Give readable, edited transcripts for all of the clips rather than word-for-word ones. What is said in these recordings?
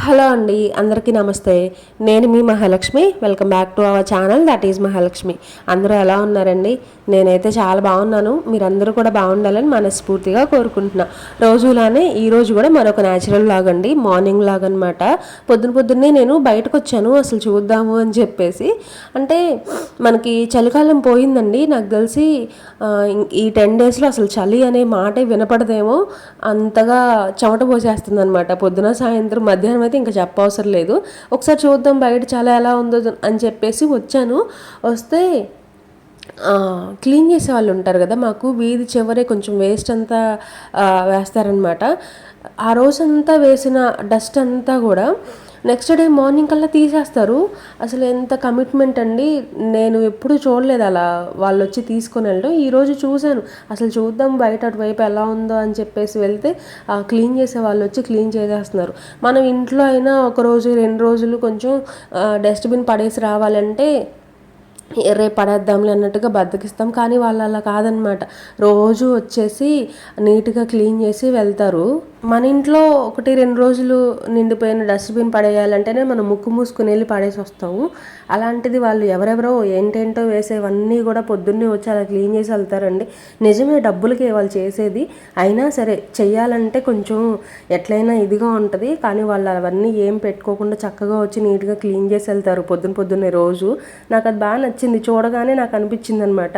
Hello అండి, అందరికీ నమస్తే. నేను మీ Mahalakshmi. Welcome back to our channel, that is Mahalakshmi. అందరూ ఎలా ఉన్నారండి? నేనైతే చాలా బాగున్నాను. మీరందరూ కూడా బాగుండాలని మనస్ఫూర్తిగా కోరుకుంటున్నా. రోజులానే ఈరోజు కూడా మరొక న్యాచురల్ వ్లాగ్ అండి, మార్నింగ్ వ్లాగ్ అనమాట. పొద్దున్నే నేను బయటకు వచ్చాను అసలు చూద్దాము అని చెప్పేసి. అంటే మనకి చలికాలం పోయిందండి. నాకు తెలిసి ఈ 10 డేస్లో అసలు చలి అనే మాటే వినపడదేమో, అంతగా చెమట పోసేస్తుంది అనమాట. పొద్దున సాయంత్రం మధ్యాహ్నం అయితే ఇంకా చెప్పవసరం లేదు. ఒకసారి చూద్దాం బయట చాలా ఎలా ఉందో అని చెప్పేసి వచ్చాను. వస్తే క్లీన్ చేసే వాళ్ళు ఉంటారు కదా, మాకు వీధి చివరే కొంచెం వేస్ట్ అంతా వేస్తారనమాట. ఆ రోజంతా వేసిన డస్ట్ అంతా కూడా నెక్స్ట్ డే మార్నింగ్ కల్లా తీసేస్తారు. అసలు ఎంత కమిట్మెంట్ అండి, నేను ఎప్పుడు చూడలేదు అలా వాళ్ళు వచ్చి తీసుకొని వెళ్ళడం. ఈరోజు చూశాను, అసలు చూద్దాం బయట అటువైపు ఎలా ఉందో అని చెప్పేసి వెళ్తే క్లీన్ చేసే వాళ్ళు వచ్చి క్లీన్ చేసేస్తున్నారు. మనం ఇంట్లో అయినా ఒక రోజు 2 రోజులు కొంచెం డస్ట్బిన్ పడేసి రావాలంటే రేపు పడేద్దాంలే అన్నట్టుగా బద్దకిస్తాం. కానీ వాళ్ళు అలా కాదనమాట, రోజు వచ్చేసి నీట్గా క్లీన్ చేసి వెళ్తారు. మన ఇంట్లో 1-2 రోజులు నిండిపోయిన డస్ట్బిన్ పడేయాలంటేనే మనం ముక్కు మూసుకుని వెళ్ళి పడేసి వస్తాము. అలాంటిది వాళ్ళు ఎవరెవరో ఏంటేంటో వేసేవన్నీ కూడా పొద్దున్నే వచ్చి అలా క్లీన్ చేసి వెళ్తారండి. నిజమే, డబ్బులకి వాళ్ళు చేసేది. అయినా సరే చెయ్యాలంటే కొంచెం ఎట్లయినా ఇదిగా ఉంటుంది. కానీ వాళ్ళు అవన్నీ ఏం పెట్టుకోకుండా చక్కగా వచ్చి నీట్గా క్లీన్ చేసి వెళ్తారు పొద్దున్నే రోజు. నాకు అది బాగా నచ్చింది. చూడగానే నాకు అనిపించింది అనమాట,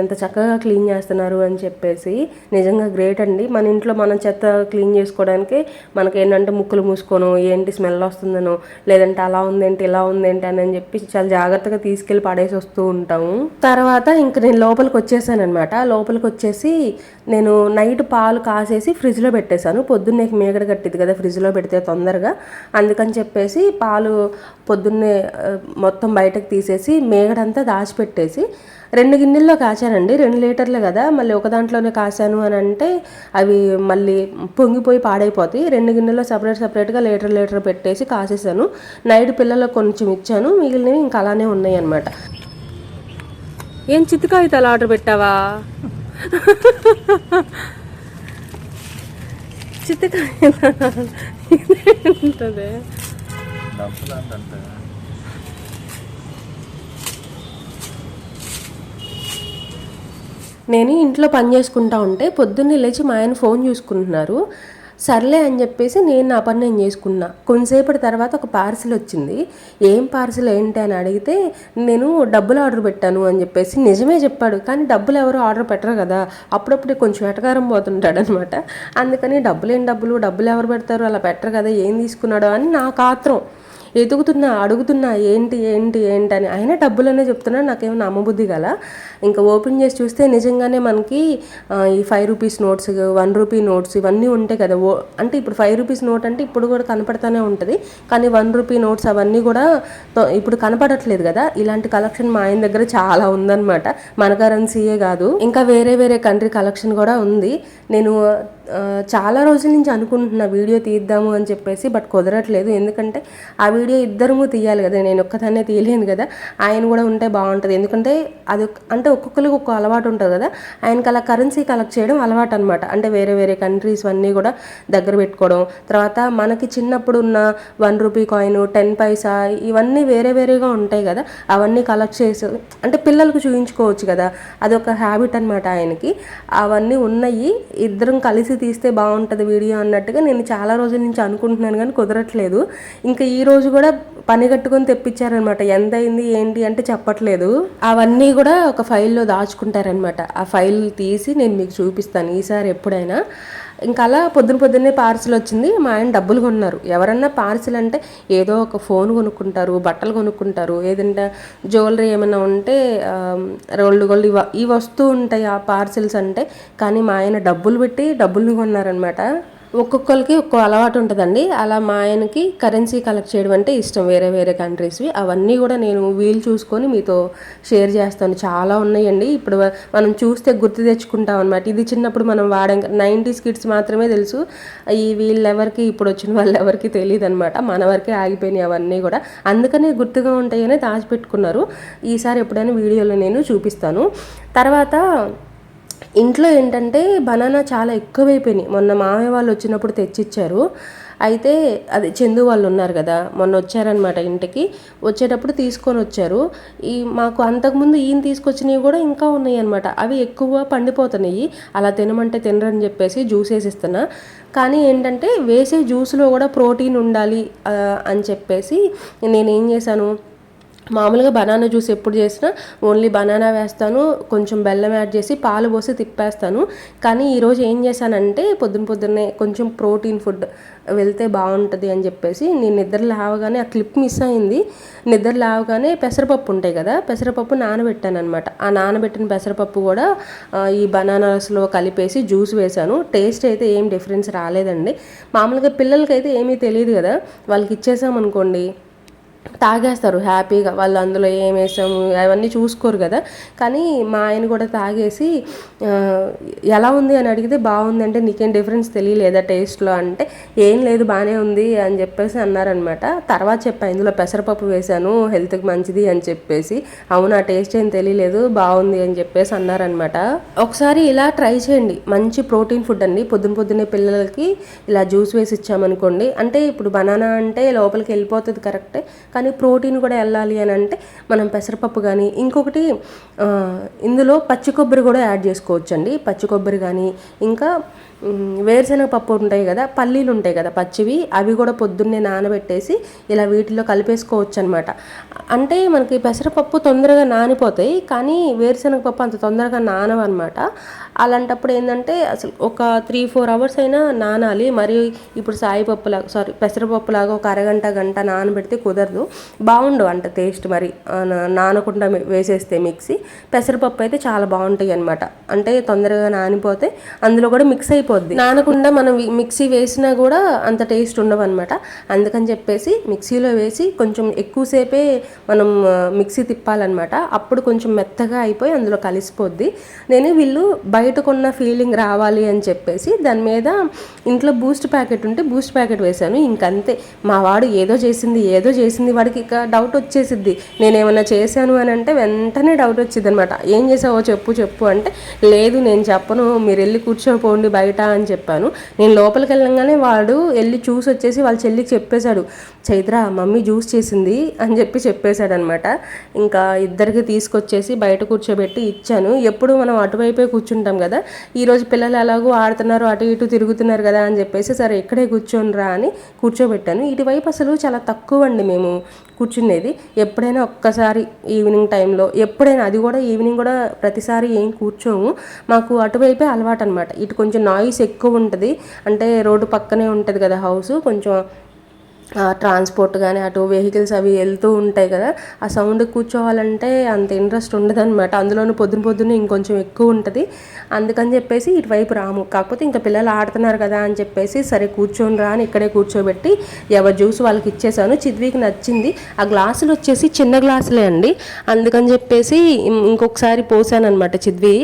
ఎంత చక్కగా క్లీన్ చేస్తున్నారు అని చెప్పేసి. నిజంగా గ్రేట్ అండి. మన ఇంట్లో మనం చెత్త క్లీన్ చేసుకోవడానికి మనకి ఏంటంటే ముక్కులు మూసుకోను, ఏంటి స్మెల్ వస్తుందనో, లేదంటే అలా ఉందేంటి ఇలా ఉందేంటి అని చెప్పి చాలా జాగ్రత్తగా తీసుకెళ్ళి పడేసి వస్తూ ఉంటాము. తర్వాత ఇంక నేను లోపలికి వచ్చేసాను అనమాట. లోపలికి వచ్చేసి నేను నైట్ పాలు కాసేసి ఫ్రిడ్జ్లో పెట్టేశాను. పొద్దున్నే మేగడ కట్టింది కదా ఫ్రిడ్జ్లో పెడితే తొందరగా, అందుకని చెప్పేసి పాలు పొద్దున్నే మొత్తం బయటకు తీసేసి మేగడంతా దాచిపెట్టేసి 2 గిన్నెల్లో కాచానండి. 2 లీటర్లు కదా, మళ్ళీ ఒక దాంట్లోనే కాశాను అని అంటే అవి మళ్ళీ పొంగిపోయి పాడైపోతాయి. 2 గిన్నెల్లో సపరేట్గా లీటర్ పెట్టేసి కాసేసాను. నైట్ పిల్లలకు కొంచెం ఇచ్చాను, మిగిలినవి ఇంకా అలానే ఉన్నాయి అనమాట. ఏం చిత్తుకాగితాలు ఆర్డర్ పెట్టావా? చిత్తుకాగితాలు ఉంటుంది. నేను ఇంట్లో పని చేసుకుంటా ఉంటే పొద్దున్నే లేచి మా ఆయన ఫోన్ చూసుకుంటున్నారు. సర్లే అని చెప్పేసి నేను నా పని నేను చేసుకున్నా. కొంతసేపటి తర్వాత ఒక పార్సిల్ వచ్చింది. ఏం పార్సిల్ ఏంటి అని అడిగితే నేను డబ్బులు ఆర్డర్ పెట్టాను అని చెప్పేసి నిజమే చెప్పాడు. కానీ డబ్బులు ఎవరు ఆర్డర్ పెట్టరు కదా, అప్పుడప్పుడు కొంచెం ఎటకారం పోతుంటాడు అనమాట. అందుకని డబ్బులు ఎవరు పెడతారు, అలా పెట్టరు కదా, ఏం తీసుకున్నాడో అని నాకు ఆత్రం. అడుగుతున్నా ఏంటి అని. అయినా డబ్బులనే చెప్తున్నా, నాకేమో నమ్మబుద్ధి గల. ఇంకా ఓపెన్ చేసి చూస్తే నిజంగానే మనకి ఈ 5 రూపీస్ నోట్స్, 1 రూపీ నోట్స్ ఇవన్నీ ఉంటాయి కదా. అంటే ఇప్పుడు 5 రూపీస్ నోట్ అంటే ఇప్పుడు కూడా కనపడతానే ఉంటుంది, కానీ 1 రూపీ నోట్స్ అవన్నీ కూడా ఇప్పుడు కనపడట్లేదు కదా. ఇలాంటి కలెక్షన్ మా ఆయన దగ్గర చాలా ఉందన్నమాట. మన కరెన్సీయే కాదు, ఇంకా వేరే కంట్రీ కలెక్షన్ కూడా ఉంది. నేను చాలా రోజుల నుంచి అనుకుంటున్నా వీడియో తీద్దాము అని చెప్పేసి, బట్ కుదరట్లేదు. ఎందుకంటే ఆ వీడియో ఇద్దరము తీయాలి కదా, నేను ఒక్కదాన్నే తీయలేను కదా. ఆయన కూడా ఉంటే బాగుంటుంది. ఎందుకంటే అది అంటే ఒక్కొక్కరికి ఒక్కొక్క అలవాటు ఉంటుంది కదా. ఆయనకి అలా కరెన్సీ కలెక్ట్ చేయడం అలవాటు అనమాట. అంటే వేరే కంట్రీస్ అన్నీ కూడా దగ్గర పెట్టుకోవడం. తర్వాత మనకి చిన్నప్పుడు ఉన్న 1 రూపీ కాయిన్, 10 పైసా ఇవన్నీ వేరేగా ఉంటాయి కదా, అవన్నీ కలెక్ట్ చేసి అంటే పిల్లలకు చూపించుకోవచ్చు కదా. అదొక హ్యాబిట్ అనమాట ఆయనకి. అవన్నీ ఉన్నాయి, ఇద్దరం కలిసి తీస్తే బాగుంటుంది వీడియో అన్నట్టుగా నేను చాలా రోజుల నుంచి అనుకుంటున్నాను, కానీ కుదరట్లేదు. ఇంకా ఈ రోజు కూడా పని కట్టుకొని తెప్పించారనమాట. ఎంత అయింది ఏంటి అంటే చెప్పట్లేదు. అవన్నీ కూడా ఒక ఫైల్లో దాచుకుంటారనమాట. ఆ ఫైల్ తీసి నేను మీకు చూపిస్తాను ఈసారి ఎప్పుడైనా. ఇంకా అలా పొద్దున్నే పార్సిల్ వచ్చింది. మా ఆయన డబ్బులు కొన్నారు. ఎవరన్నా పార్సిల్ అంటే ఏదో ఒక ఫోన్ కొనుక్కుంటారు, బట్టలు కొనుక్కుంటారు, ఏదంటే జ్యువెలరీ ఏమైనా ఉంటే రోల్డ్ గోల్డ్ ఇవి వస్తూ ఉంటాయి ఆ పార్సిల్స్ అంటే. కానీ మా ఆయన డబ్బులు పెట్టి డబ్బులు కొన్నారనమాట. ఒక్కొక్కరికి ఒక్కో అలవాటు ఉంటుందండి. అలా మా ఆయనకి కరెన్సీ కలెక్ట్ చేయడం అంటే ఇష్టం, వేరే కంట్రీస్వి. అవన్నీ కూడా నేను వీలు చూసుకొని మీతో షేర్ చేస్తాను. చాలా ఉన్నాయండి. ఇప్పుడు మనం చూస్తే గుర్తు తెచ్చుకుంటాం అనమాట. ఇది చిన్నప్పుడు మనం వాడాం, 90s కిడ్స్ మాత్రమే తెలుసు. ఈ వీళ్ళెవరికి, ఇప్పుడు వచ్చిన వాళ్ళు ఎవరికి తెలియదు అనమాట. మన వరకే ఆగిపోయినాయి అవన్నీ కూడా. అందుకనే గుర్తుగా ఉంటాయని దాచిపెట్టుకున్నారు. ఈసారి ఎప్పుడైనా వీడియోలో నేను చూపిస్తాను. తర్వాత ఇంట్లో ఏంటంటే బనానా చాలా ఎక్కువైపోయినాయి. మొన్న మామయ్య వాళ్ళు వచ్చినప్పుడు తెచ్చిచ్చారు. అయితే అది చందు వాళ్ళు ఉన్నారు కదా, మొన్న వచ్చారనమాట ఇంటికి. వచ్చేటప్పుడు తీసుకొని వచ్చారు. మాకు అంతకుముందు ఈయన తీసుకొచ్చినవి కూడా ఇంకా ఉన్నాయి అనమాట. అవి ఎక్కువ పండిపోతున్నాయి. అలా తినమంటే తినరని చెప్పేసి జ్యూస్ వేసిస్తున్నా. కానీ ఏంటంటే వేసే జ్యూస్లో కూడా ప్రోటీన్ ఉండాలి అని చెప్పేసి నేనేం చేశాను, మామూలుగా బనానా జ్యూస్ ఎప్పుడు చేసినా ఓన్లీ బనానా వేస్తాను, కొంచెం బెల్లం యాడ్ చేసి పాలు పోసి తిప్పేస్తాను. కానీ ఈరోజు ఏం చేశానంటే పొద్దున్నే కొంచెం ప్రోటీన్ ఫుడ్ వెళ్తే బాగుంటుంది అని చెప్పేసి నేను నిద్ర లేవగానే ఆ క్లిప్ మిస్ అయింది. నిద్ర లేవగానే పెసరపప్పు ఉంటాయి కదా, పెసరపప్పు నానబెట్టాను అనమాట. ఆ నానబెట్టిన పెసరపప్పు కూడా ఈ బనానాస్లో కలిపేసి జ్యూస్ వేశాను. టేస్ట్ అయితే ఏం డిఫరెన్స్ రాలేదండి. మామూలుగా పిల్లలకైతే ఏమీ తెలియదు కదా, వాళ్ళకి ఇచ్చేసామనుకోండి తాగేస్తారు హ్యాపీగా. వాళ్ళు అందులో ఏం వేసాము అవన్నీ చూసుకోరు కదా. కానీ మా ఆయన కూడా తాగేసి ఎలా ఉంది అని అడిగితే బాగుంది అంటే నీకేం డిఫరెన్స్ తెలియలేదా టేస్ట్లో అంటే ఏం లేదు బాగానే ఉంది అని చెప్పేసి అన్నారనమాట. తర్వాత చెప్పా ఇందులో పెసరపప్పు వేశాను హెల్త్కి మంచిది అని చెప్పేసి. అవును ఆ టేస్ట్ ఏం తెలియలేదు బాగుంది అని చెప్పేసి అన్నారనమాట. ఒకసారి ఇలా ట్రై చేయండి, మంచి ప్రోటీన్ ఫుడ్ అండి. పొద్దున్నే పిల్లలకి ఇలా జ్యూస్ వేసి ఇచ్చామనుకోండి, అంటే ఇప్పుడు బనానా అంటే లోపలికి వెళ్ళిపోతుంది కరెక్టే, కానీ ప్రోటీన్ కూడా వెళ్ళాలి అని అంటే మనం పెసరపప్పు కానీ ఇంకొకటి ఇందులో పచ్చి కొబ్బరి కూడా యాడ్ చేసుకోవచ్చండి. పచ్చి కొబ్బరి కానీ ఇంకా వేరుశనగ పప్పు ఉంటాయి కదా, పల్లీలు ఉంటాయి కదా పచ్చివి, అవి కూడా పొద్దున్నే నానబెట్టేసి ఇలా వీటిలో కలిపేసుకోవచ్చు అనమాట. అంటే మనకి పెసరపప్పు తొందరగా నానిపోతాయి, కానీ వేరుశనగ పప్పు అంత తొందరగా నానవన్నమాట. అలాంటప్పుడు ఏంటంటే అసలు ఒక 3-4 అవర్స్ అయినా నానాలి. మరి ఇప్పుడు పెసరపప్పులాగా ఒక అరగంట గంట నానబెడితే కుదరదు, బాగుండు అంట టేస్ట్. మరి నానకుండా వేసేస్తే మిక్సీ పెసరపప్పు అయితే చాలా బాగుంటాయి అనమాట. అంటే తొందరగా నానిపోతే అందులో కూడా మిక్స్ అయిపోద్ది. నానకుండా మనం మిక్సీ వేసినా కూడా అంత టేస్ట్ ఉండవు అనమాట. అందుకని చెప్పేసి మిక్సీలో వేసి కొంచెం ఎక్కువసేపే మనం మిక్సీ తిప్పాలన్నమాట. అప్పుడు కొంచెం మెత్తగా అయిపోయి అందులో కలిసిపోద్ది. వీళ్ళు బయటకున్న ఫీలింగ్ రావాలి అని చెప్పేసి దాని మీద ఇంట్లో బూస్ట్ ప్యాకెట్ ఉంటే బూస్ట్ ప్యాకెట్ వేశాను. ఇంకంతే, మా వాడు ఏదో చేసింది వాడికి ఇక డౌట్ వచ్చేసిద్ది. నేనేమన్నా చేశాను అని అంటే వెంటనే డౌట్ వచ్చింది అనమాట. ఏం చేసావో చెప్పు అంటే లేదు నేను చెప్పను, మీరు వెళ్ళి కూర్చోపోండి బయట అని చెప్పాను. నేను లోపలికి వెళ్ళంగానే వాడు వెళ్ళి చూసి వచ్చేసి వాళ్ళ చెల్లికి చెప్పేశాడు, చైత్ర మమ్మీ జ్యూస్ చేసింది అని చెప్పేశాడు అనమాట. ఇంకా ఇద్దరికి తీసుకొచ్చేసి బయట కూర్చోబెట్టి ఇచ్చాను. ఎప్పుడు మనం అటువైపే కూర్చుంటాం కదా, ఈరోజు పిల్లలు ఎలాగో ఆడుతున్నారు అటు ఇటు తిరుగుతున్నారు కదా అని చెప్పేసి సరే ఇక్కడే కూర్చోనరా అని కూర్చోబెట్టాను. ఇటువైపు అసలు చాలా తక్కువ అండి మేము కూర్చునేది. ఎప్పుడైనా ఒక్కసారి ఈవినింగ్ టైంలో, ఎప్పుడైనా అది కూడా ఈవినింగ్ కూడా ప్రతిసారి ఏం కూర్చోము. మాకు అటువైపే అలవాటు అనమాట. ఇటు కొంచెం నాయిస్ ఎక్కువ ఉంటుంది, అంటే రోడ్డు పక్కనే ఉంటుంది కదా హౌస్, కొంచెం ట్రాన్స్పోర్ట్ కానీ అటు వెహికల్స్ అవి వెళ్తూ ఉంటాయి కదా, ఆ సౌండ్ కూర్చోవాలంటే అంత ఇంట్రెస్ట్ ఉండదన్నమాట. అందులోనూ పొద్దున్నే ఇంకొంచెం ఎక్కువ ఉంటుంది. అందుకని చెప్పేసి ఇటువైపు రాము. కాకపోతే ఇంకా పిల్లలు ఆడుతున్నారు కదా అని చెప్పేసి సరే కూర్చొని రా అని ఇక్కడే కూర్చోబెట్టి ఎవరి జ్యూస్ వాళ్ళకి ఇచ్చేసాను. చిద్వికి నచ్చింది. ఆ గ్లాసులు వచ్చేసి చిన్న గ్లాసులే అండి, అందుకని చెప్పేసి ఇంకొకసారి పోసాను అనమాట. చిద్వి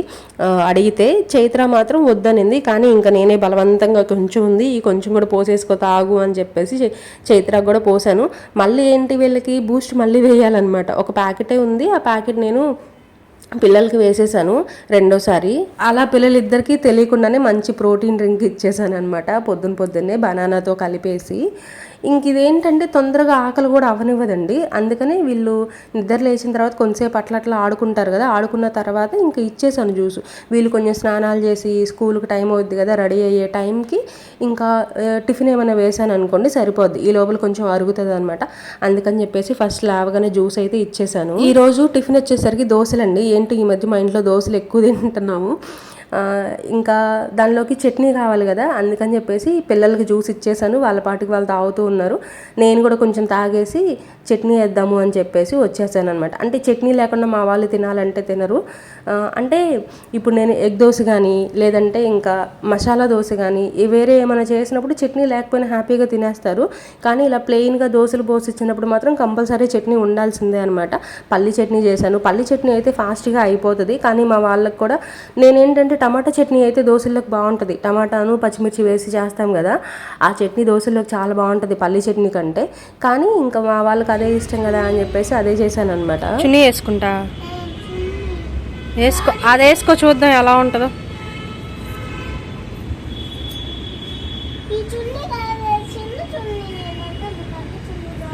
అడిగితే చైత్ర మాత్రం వద్దనింది. కానీ ఇంకా నేనే బలవంతంగా కొంచెం ఉంది, ఈ కొంచెం కూడా పోసేసుకో తాగు అని చెప్పేసి చైత్రకు కూడా పోసాను. మళ్ళీ ఏంటి వీళ్ళకి బూస్ట్ మళ్ళీ వేయాలన్నమాట. ఒక ప్యాకెటే ఉంది, ఆ ప్యాకెట్ నేను పిల్లలకి వేసేసాను రెండోసారి. అలా పిల్లలిద్దరికీ తెలియకుండానే మంచి ప్రోటీన్ డ్రింక్ ఇచ్చేసాను అనమాట పొద్దున్నే బనానాతో కలిపేసి. ఇంక ఇదేంటంటే తొందరగా ఆకలి కూడా అవనివ్వదండి. అందుకని వీళ్ళు నిద్ర లేచిన తర్వాత కొంతసేపు అట్లా ఆడుకుంటారు కదా, ఆడుకున్న తర్వాత ఇంకా ఇచ్చేసాను జ్యూస్. వీళ్ళు కొంచెం స్నానాలు చేసి స్కూల్కి టైం అవుద్ది కదా, రెడీ అయ్యే టైంకి ఇంకా టిఫిన్ ఏమైనా వేసాను అనుకోండి సరిపోద్ది, ఈ లోపల కొంచెం అరుగుతుంది అనమాట. అందుకని చెప్పేసి ఫస్ట్ లేవగానే జ్యూస్ అయితే ఇచ్చేసాను. ఈరోజు టిఫిన్ వచ్చేసరికి దోశలండి. ఏంటి ఈ మధ్య మా ఇంట్లో దోశలు ఎక్కువ తింటున్నాము. ఇంకా దానిలోకి చట్నీ కావాలి కదా, అందుకని చెప్పేసి పిల్లలకి జ్యూస్ ఇచ్చేసాను. వాళ్ళ పాటికి వాళ్ళు తాగుతూ ఉన్నారు. నేను కూడా కొంచెం తాగేసి చట్నీ వేద్దాము అని చెప్పేసి వచ్చేసాను అనమాట. అంటే చట్నీ లేకుండా మా వాళ్ళు తినాలంటే తినరు. అంటే ఇప్పుడు నేను ఎగ్ దోశ కానీ లేదంటే ఇంకా మసాలా దోశ కానీ వేరే ఏమైనా చేసినప్పుడు చట్నీ లేకపోయినా హ్యాపీగా తినేస్తారు. కానీ ఇలా ప్లెయిన్గా దోశలు పోసి ఇచ్చినప్పుడు మాత్రం కంపల్సరీ చట్నీ ఉండాల్సిందే అనమాట. పల్లి చట్నీ చేశాను. పల్లి చట్నీ అయితే ఫాస్ట్గా అయిపోతుంది. కానీ మా వాళ్ళకి కూడా నేనేంటంటే టమాటా చట్నీ అయితే దోశల్లోకి బాగుంటుంది. టమాటాను పచ్చిమిర్చి వేసి చేస్తాం కదా, ఆ చట్నీ దోశల్లోకి చాలా బాగుంటుంది పల్లి చట్నీ కంటే. కానీ ఇంకా మా వాళ్ళకి అదే ఇష్టం కదా అని చెప్పేసి అదే చేశాను అనమాట. చున్నీ వేసుకుంటా, అది వేసుకో చూద్దాం ఎలా ఉంటుందో.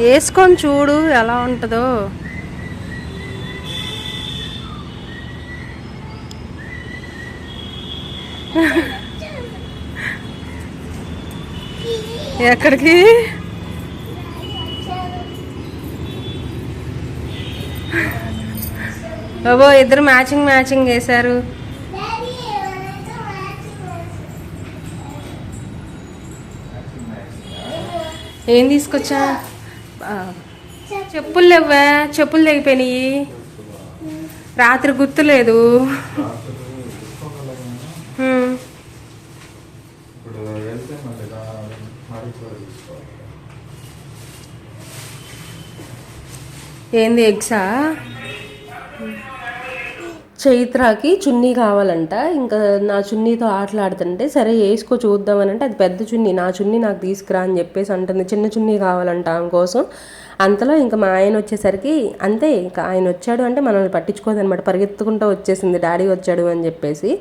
వేసుకొని చూడు ఎలా ఉంటుందో. ఎక్కడికి? బాబో ఇద్దరు మ్యాచింగ్ మ్యాచింగ్ వేశారు. ఏం తీసుకొచ్చా? చెప్పులు లేవా? చెప్పులు తెగిపోయినాయి. రాత్రి గుర్తులేదు. ఏంది ఎగ్సా? చైత్రాకి చున్నీ కావాలంట. ఇంకా నా చున్నీతో ఆటలాడుతుంటే సరే వేసుకో చూద్దామనంటే అది పెద్ద చున్నీ, నా చున్నీ నాకు తీసుకురా అని చెప్పేసి అంటుంది. చిన్న చున్నీ కావాలంట ఆమె కోసం. అంతలో ఇంకా మా ఆయన వచ్చేసరికి అంతే, ఇంకా ఆయన వచ్చాడు అంటే మనల్ని పట్టించుకోదనమాట. పరిగెత్తుకుంటూ వచ్చేసింది డాడీ వచ్చాడు అని చెప్పేసి.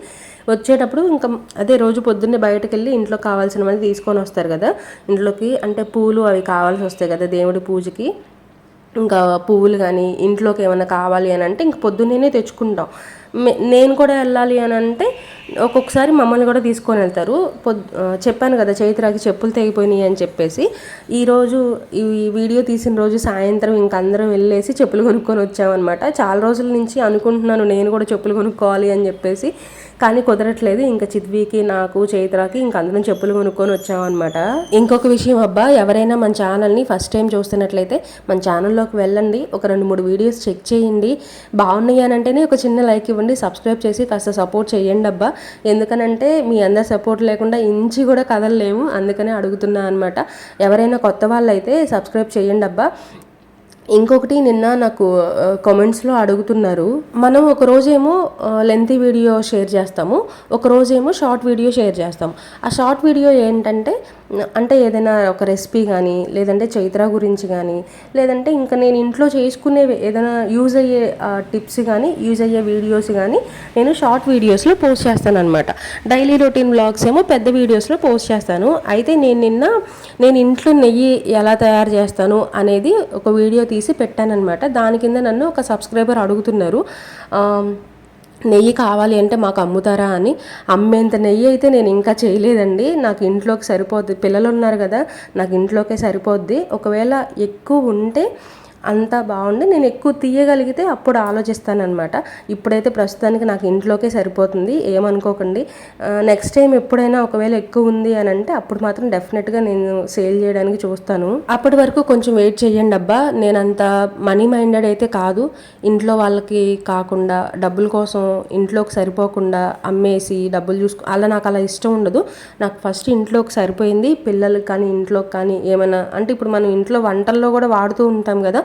వచ్చేటప్పుడు ఇంకా అదే రోజు పొద్దున్నే బయటకు వెళ్ళి ఇంట్లో కావాల్సినవన్నీ తీసుకొని వస్తారు కదా ఇంట్లోకి. అంటే పూలు అవి కావాల్సి వస్తాయి కదా దేవుడి పూజకి. ఇంకా పువ్వులు కానీ ఇంట్లోకి ఏమైనా కావాలి అని అంటే ఇంక పొద్దున్నే తెచ్చుకుంటాం. నేను కూడా వెళ్ళాలి అని అంటే ఒక్కొక్కసారి మమ్మల్ని కూడా తీసుకొని వెళ్తారు. చెప్పాను కదా చైత్రాకి చెప్పులు తెగిపోయినాయి అని చెప్పేసి. ఈరోజు ఈ వీడియో తీసిన రోజు సాయంత్రం ఇంక అందరం వెళ్ళేసి చెప్పులు కొనుక్కొని వచ్చామన్నమాట. చాలా రోజుల నుంచి అనుకుంటున్నాను నేను కూడా చెప్పులు కొనుక్కోవాలి అని చెప్పేసి, కానీ కుదరట్లేదు. ఇంకా చిద్వికి నాకు చైత్రాకి ఇంక అందరం చెప్పులు కొనుక్కొని వచ్చామన్నమాట. ఇంకొక విషయం అబ్బా, ఎవరైనా మన ఛానల్ని ఫస్ట్ టైం చూస్తున్నట్లయితే మన ఛానల్లోకి వెళ్ళండి, ఒక 2-3 వీడియోస్ చెక్ చేయండి. బాగున్నాయి అని అంటేనే ఒక చిన్న లైక్ ఇవ్వండి, సబ్స్క్రైబ్ చేసి కాస్త సపోర్ట్ చేయండి అబ్బా. ఎందుకనంటే మీ అందరి సపోర్ట్ లేకుండా ఇంచి కూడా కదలలేము, అందుకనే అడుగుతున్నా అనమాట. ఎవరైనా కొత్త వాళ్ళు అయితే సబ్స్క్రైబ్ చేయండి అబ్బా. ఇంకొకటి నిన్న నాకు కామెంట్స్లో అడుగుతున్నారు, మనం ఒక రోజేమో లెంతీ వీడియో షేర్ చేస్తాము, ఒక రోజేమో షార్ట్ వీడియో షేర్ చేస్తాము. ఆ షార్ట్ వీడియో ఏంటంటే అంటే ఏదైనా ఒక రెసిపీ కానీ, లేదంటే చైత్ర గురించి కానీ, లేదంటే ఇంకా నేను ఇంట్లో చేసుకునే ఏదైనా యూజ్ అయ్యే టిప్స్ కానీ, యూజ్ అయ్యే వీడియోస్ కానీ నేను షార్ట్ వీడియోస్లో పోస్ట్ చేస్తాను అనమాట. డైలీ రొటీన్ వ్లాగ్స్ ఏమో పెద్ద వీడియోస్లో పోస్ట్ చేస్తాను. అయితే నేను ఇంట్లో నెయ్యి ఎలా తయారు చేస్తాను అనేది ఒక వీడియో తీసి పెట్టానన్నమాట. దాని కింద నన్ను ఒక సబ్స్క్రైబర్ అడుగుతున్నారు, నెయ్యి కావాలి అంటే మాకు అమ్ముతారా అని. అమ్మేంత నెయ్యి అయితే నేను ఇంకా చేయలేదండి, నాకు ఇంట్లోకి సరిపోద్ది. పిల్లలు ఉన్నారు కదా, నాకు ఇంట్లోకే సరిపోద్ది. ఒకవేళ ఎక్కువ ఉంటే అంతా బాగుండి నేను ఎక్కువ తీయగలిగితే అప్పుడు ఆలోచిస్తానమాట. ఇప్పుడైతే ప్రస్తుతానికి నాకు ఇంట్లోకే సరిపోతుంది, ఏమనుకోకండి. నెక్స్ట్ టైం ఎప్పుడైనా ఒకవేళ ఎక్కువ ఉంది అని అంటే అప్పుడు మాత్రం డెఫినెట్గా నేను సేల్ చేయడానికి చూస్తాను. అప్పటి వరకు కొంచెం వెయిట్ చేయండి అబ్బా. నేను అంత మనీ మైండెడ్ అయితే కాదు. ఇంట్లో వాళ్ళకి కాకుండా డబ్బుల కోసం ఇంట్లోకి సరిపోకుండా అమ్మేసి డబ్బులు అలా నాకు అలా ఇష్టం ఉండదు. నాకు ఫస్ట్ ఇంట్లోకి సరిపోయింది, పిల్లలకి కానీ ఇంట్లోకి కానీ ఏమైనా అంటే ఇప్పుడు మనం ఇంట్లో వంటల్లో కూడా వాడుతూ ఉంటాం కదా,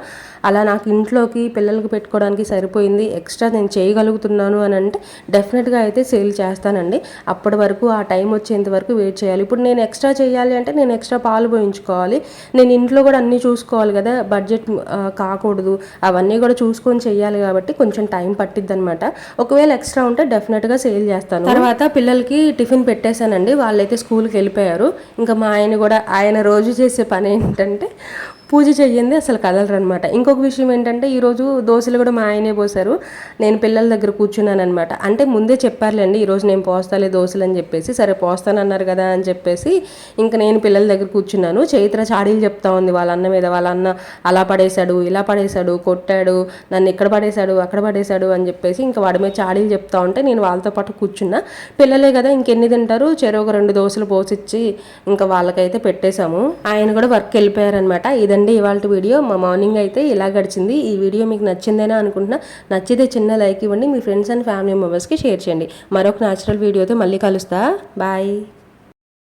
అలా నాకు ఇంట్లోకి పిల్లలకి పెట్టుకోవడానికి సరిపోయింది. ఎక్స్ట్రా నేను చేయగలుగుతున్నాను అని అంటే డెఫినెట్గా అయితే సేల్ చేస్తానండి. అప్పటి వరకు ఆ టైం వచ్చేంత వరకు వెయిట్ చేయాలి. ఇప్పుడు నేను ఎక్స్ట్రా చేయాలి అంటే నేను ఎక్స్ట్రా పాలు పోయించుకోవాలి, నేను ఇంట్లో కూడా అన్నీ చూసుకోవాలి కదా, బడ్జెట్ కాకూడదు, అవన్నీ కూడా చూసుకొని చెయ్యాలి. కాబట్టి కొంచెం టైం పట్టిద్ది అనమాట. ఒకవేళ ఎక్స్ట్రా ఉంటే డెఫినెట్గా సేల్ చేస్తాను. తర్వాత పిల్లలకి టిఫిన్ పెట్టేశానండి, వాళ్ళైతే స్కూల్కి వెళ్ళిపోయారు. ఇంకా మా ఆయన కూడా, ఆయన రోజు చేసే పని ఏంటంటే పూజ చెయ్యింది అసలు కదలరు అనమాట. ఇంకొక విషయం ఏంటంటే ఈరోజు దోశలు కూడా మా ఆయనే పోసారు, నేను పిల్లల దగ్గర కూర్చున్నాను అనమాట. అంటే ముందే చెప్పారులేండి ఈరోజు నేను పోస్తాలే దోశలు అని చెప్పేసి. సరే పోస్తానన్నారు కదా అని చెప్పేసి ఇంకా నేను పిల్లల దగ్గర కూర్చున్నాను. చైత్ర చాడీలు చెప్తా ఉంది వాళ్ళ అన్న మీద. వాళ్ళ అన్న అలా పడేశాడు, ఇలా పడేశాడు, కొట్టాడు, నన్ను ఇక్కడ పడేశాడు, అక్కడ పడేశాడు అని చెప్పేసి ఇంకా వాడి మీద చాడీలు చెప్తా ఉంటే నేను వాళ్ళతో పాటు కూర్చున్నా. పిల్లలే కదా ఇంకెన్ని తింటారు, చెరొక 2 దోశలు పోసిచ్చి ఇంకా వాళ్ళకైతే పెట్టేశాము. ఆయన కూడా వర్క్ వెళ్ళిపోయారనమాట. ఇదండి ఇవాళ వీడియో. మా మార్నింగ్ అయితే ఇలా గడిచింది. ఈ వీడియో మీకు నచ్చిందేనా అనుకుంటున్నా. నచ్చితే చిన్న లైక్ ఇవ్వండి, మీ ఫ్రెండ్స్ అండ్ ఫ్యామిలీ మెంబర్స్కి షేర్ చేయండి. మరొక న్యాచురల్ వీడియోతో మళ్ళీ కలుస్తా. బాయ్.